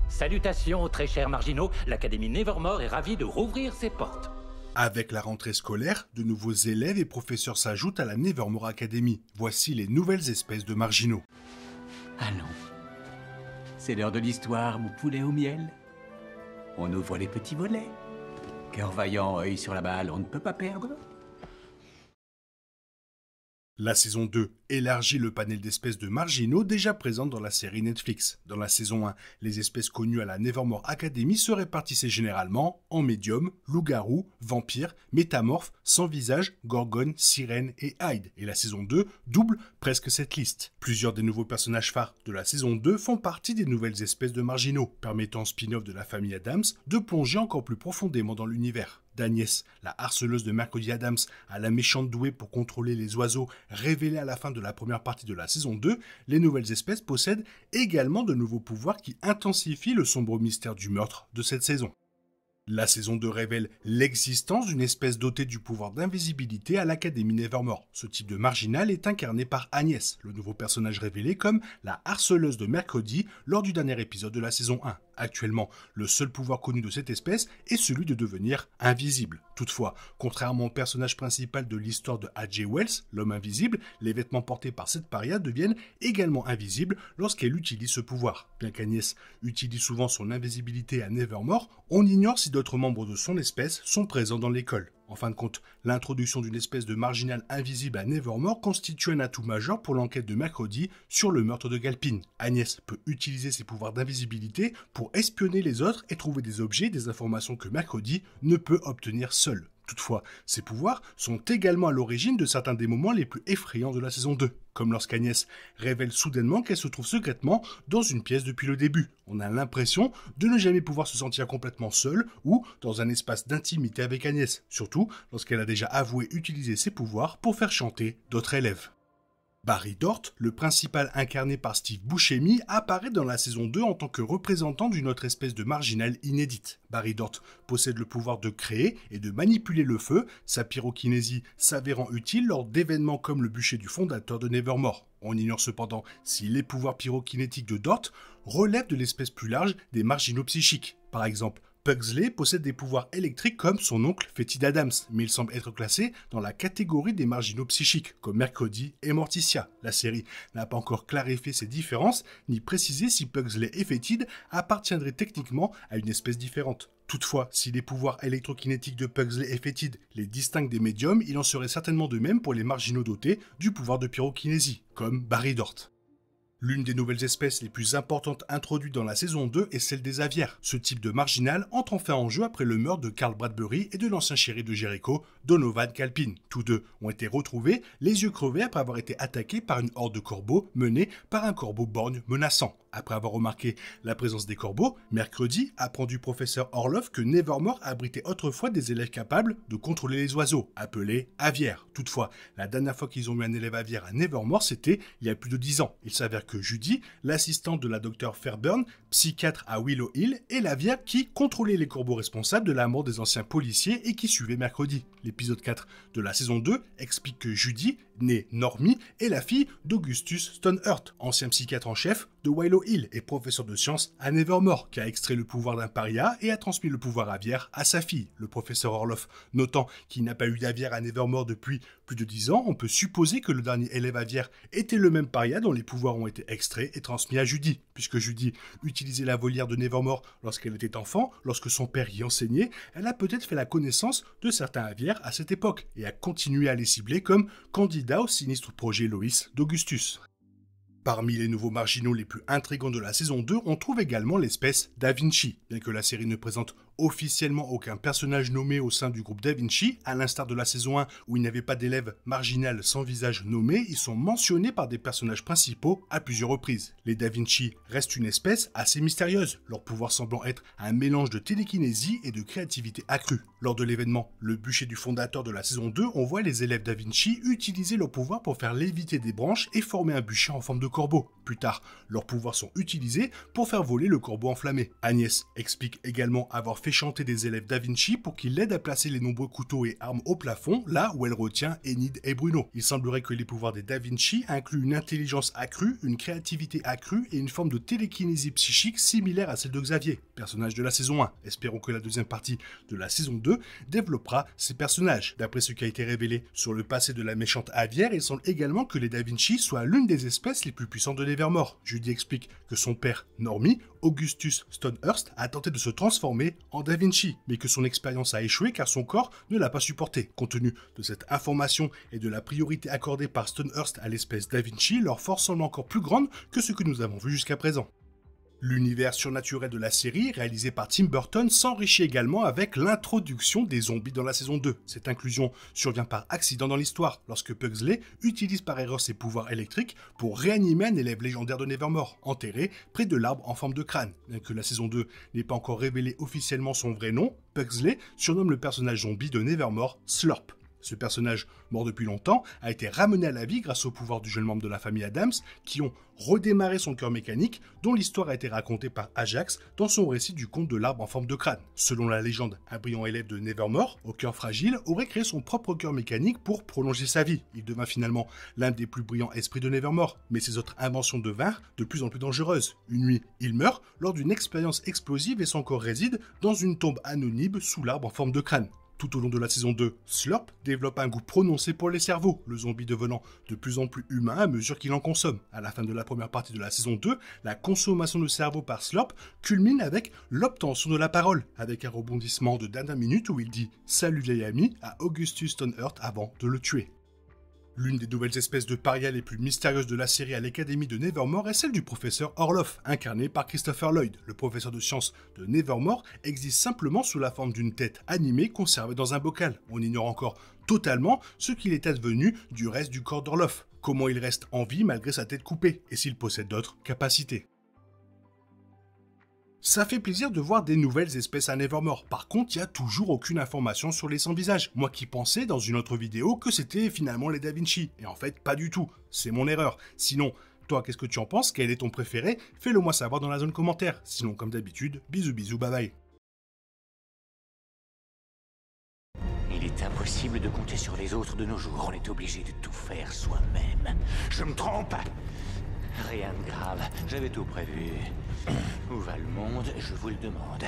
Salutations, très chers marginaux, l'Académie Nevermore est ravie de rouvrir ses portes. Avec la rentrée scolaire, de nouveaux élèves et professeurs s'ajoutent à la Nevermore Academy. Voici les nouvelles espèces de marginaux. Allons. C'est l'heure de l'histoire, mon poulet au miel. On ouvre les petits volets. Cœur vaillant, œil sur la balle, on ne peut pas perdre. La saison 2 élargit le panel d'espèces de marginaux déjà présentes dans la série Netflix. Dans la saison 1, les espèces connues à la Nevermore Academy se répartissaient généralement en médium, loup-garou, vampire, métamorphe, sans visage, gorgone, sirène et Hyde. Et la saison 2 double presque cette liste. Plusieurs des nouveaux personnages phares de la saison 2 font partie des nouvelles espèces de marginaux, permettant au spin-off de la famille Addams de plonger encore plus profondément dans l'univers. D'Agnès, la harceleuse de Mercredi Addams, à la méchante douée pour contrôler les oiseaux, révélée à la fin de la première partie de la saison 2, les nouvelles espèces possèdent également de nouveaux pouvoirs qui intensifient le sombre mystère du meurtre de cette saison. La saison 2 révèle l'existence d'une espèce dotée du pouvoir d'invisibilité à l'Académie Nevermore. Ce type de marginal est incarné par Agnès, le nouveau personnage révélé comme la harceleuse de Mercredi lors du dernier épisode de la saison 1. Actuellement, le seul pouvoir connu de cette espèce est celui de devenir invisible. Toutefois, contrairement au personnage principal de l'histoire de H.G. Wells, l'homme invisible, les vêtements portés par cette paria deviennent également invisibles lorsqu'elle utilise ce pouvoir. Bien qu'Agnès utilise souvent son invisibilité à Nevermore, on ignore si d'autres membres de son espèce sont présents dans l'école. En fin de compte, l'introduction d'une espèce de marginal invisible à Nevermore constitue un atout majeur pour l'enquête de Mercredi sur le meurtre de Galpin. Agnès peut utiliser ses pouvoirs d'invisibilité pour espionner les autres et trouver des objets et des informations que Mercredi ne peut obtenir seul. Toutefois, ces pouvoirs sont également à l'origine de certains des moments les plus effrayants de la saison 2, comme lorsqu'Agnès révèle soudainement qu'elle se trouve secrètement dans une pièce depuis le début. On a l'impression de ne jamais pouvoir se sentir complètement seule ou dans un espace d'intimité avec Agnès, surtout lorsqu'elle a déjà avoué utiliser ses pouvoirs pour faire chanter d'autres élèves. Barry Dort, le principal incarné par Steve Buscemi, apparaît dans la saison 2 en tant que représentant d'une autre espèce de marginal inédite. Barry Dort possède le pouvoir de créer et de manipuler le feu, sa pyrokinésie s'avérant utile lors d'événements comme le bûcher du fondateur de Nevermore. On ignore cependant si les pouvoirs pyrokinétiques de Dort relèvent de l'espèce plus large des marginaux psychiques. Par exemple, Pugsley possède des pouvoirs électriques comme son oncle Fétide Adams, mais il semble être classé dans la catégorie des marginaux psychiques, comme Mercredi et Morticia. La série n'a pas encore clarifié ces différences, ni précisé si Pugsley et Fétide appartiendraient techniquement à une espèce différente. Toutefois, si les pouvoirs électrokinétiques de Pugsley et Fétide les distinguent des médiums, il en serait certainement de même pour les marginaux dotés du pouvoir de pyrokinésie, comme Barry Dort. L'une des nouvelles espèces les plus importantes introduites dans la saison 2 est celle des aviaires. Ce type de marginal entre enfin en jeu après le meurtre de Carl Bradbury et de l'ancien shérif de Jericho, Donovan Galpin. Tous deux ont été retrouvés, les yeux crevés après avoir été attaqués par une horde de corbeaux menée par un corbeau borgne menaçant. Après avoir remarqué la présence des corbeaux, Mercredi apprend du professeur Orloff que Nevermore abritait autrefois des élèves capables de contrôler les oiseaux, appelés aviaires. Toutefois, la dernière fois qu'ils ont eu un élève aviaire à Nevermore, c'était il y a plus de 10 ans. Il s'avère que Judy, l'assistante de la docteure Fairburn, psychiatre à Willow Hill, est l'aviaire qui contrôlait les corbeaux responsables de la mort des anciens policiers et qui suivait Mercredi. L'épisode 4 de la saison 2 explique que Judy, née Normie, est la fille d'Augustus Stoneheart, ancien psychiatre en chef de Willow Hill et professeur de sciences à Nevermore, qui a extrait le pouvoir d'un paria et a transmis le pouvoir aviaire à sa fille. Le professeur Orloff notant qu'il n'a pas eu d'aviaire à Nevermore depuis plus de 10 ans, on peut supposer que le dernier élève aviaire était le même paria dont les pouvoirs ont été extraits et transmis à Judy. Puisque Judy utilisait la volière de Nevermore lorsqu'elle était enfant, lorsque son père y enseignait, elle a peut-être fait la connaissance de certains aviaires à cette époque et a continué à les cibler comme candidat au sinistre projet Loïs d'Augustus. Parmi les nouveaux marginaux les plus intrigants de la saison 2, on trouve également l'espèce Da Vinci. Bien que la série ne présente officiellement aucun personnage nommé au sein du groupe Da Vinci, à l'instar de la saison 1 où il n'y avait pas d'élèves marginal sans visage nommé, ils sont mentionnés par des personnages principaux à plusieurs reprises. Les Da Vinci restent une espèce assez mystérieuse, leur pouvoir semblant être un mélange de télékinésie et de créativité accrue. Lors de l'événement Le bûcher du fondateur de la saison 2, on voit les élèves Da Vinci utiliser leur pouvoir pour faire léviter des branches et former un bûcher en forme de corbeau. Plus tard, leurs pouvoirs sont utilisés pour faire voler le corbeau enflammé. Agnès explique également avoir fait chanter des élèves Da Vinci pour qu'ils l'aident à placer les nombreux couteaux et armes au plafond, là où elle retient Enid et Bruno. Il semblerait que les pouvoirs des Da Vinci incluent une intelligence accrue, une créativité accrue et une forme de télékinésie psychique similaire à celle de Xavier, personnage de la saison 1. Espérons que la deuxième partie de la saison 2 développera ces personnages. D'après ce qui a été révélé sur le passé de la méchante aviaire, il semble également que les Da Vinci soient l'une des espèces les plus puissantes de Nevermore. Judy explique que son père, Normie, Augustus Stonehurst, a tenté de se transformer en Da Vinci, mais que son expérience a échoué car son corps ne l'a pas supporté. Compte tenu de cette information et de la priorité accordée par Stonehurst à l'espèce Da Vinci, leur force semble encore plus grande que ce que nous avons vu jusqu'à présent. L'univers surnaturel de la série, réalisé par Tim Burton, s'enrichit également avec l'introduction des zombies dans la saison 2. Cette inclusion survient par accident dans l'histoire, lorsque Pugsley utilise par erreur ses pouvoirs électriques pour réanimer un élève légendaire de Nevermore, enterré près de l'arbre en forme de crâne. Bien que la saison 2 n'ait pas encore révélé officiellement son vrai nom, Pugsley surnomme le personnage zombie de Nevermore Slurp. Ce personnage, mort depuis longtemps, a été ramené à la vie grâce au pouvoir du jeune membre de la famille Adams qui ont redémarré son cœur mécanique, dont l'histoire a été racontée par Ajax dans son récit du conte de l'arbre en forme de crâne. Selon la légende, un brillant élève de Nevermore, au cœur fragile, aurait créé son propre cœur mécanique pour prolonger sa vie. Il devint finalement l'un des plus brillants esprits de Nevermore, mais ses autres inventions devinrent de plus en plus dangereuses. Une nuit, il meurt lors d'une expérience explosive et son corps réside dans une tombe anonyme sous l'arbre en forme de crâne. Tout au long de la saison 2, Slurp développe un goût prononcé pour les cerveaux, le zombie devenant de plus en plus humain à mesure qu'il en consomme. À la fin de la première partie de la saison 2, la consommation de cerveau par Slurp culmine avec l'obtention de la parole, avec un rebondissement de dernière minute où il dit « Salut vieil ami » à Augustus Stonehurst avant de le tuer. L'une des nouvelles espèces de parias les plus mystérieuses de la série à l'Académie de Nevermore est celle du professeur Orloff, incarné par Christopher Lloyd. Le professeur de sciences de Nevermore existe simplement sous la forme d'une tête animée conservée dans un bocal. On ignore encore totalement ce qu'il est advenu du reste du corps d'Orloff, comment il reste en vie malgré sa tête coupée, et s'il possède d'autres capacités. Ça fait plaisir de voir des nouvelles espèces à Nevermore. Par contre, il n'y a toujours aucune information sur les sans-visages. Moi qui pensais dans une autre vidéo que c'était finalement les Da Vinci. Et en fait, pas du tout. C'est mon erreur. Sinon, toi, qu'est-ce que tu en penses? Quel est ton préféré? Fais-le moi savoir dans la zone commentaire. Sinon, comme d'habitude, bisous bisous, bye bye. Il est impossible de compter sur les autres de nos jours. On est obligé de tout faire soi-même. Je me trompe? Rien de grave, j'avais tout prévu. Où va le monde, je vous le demande.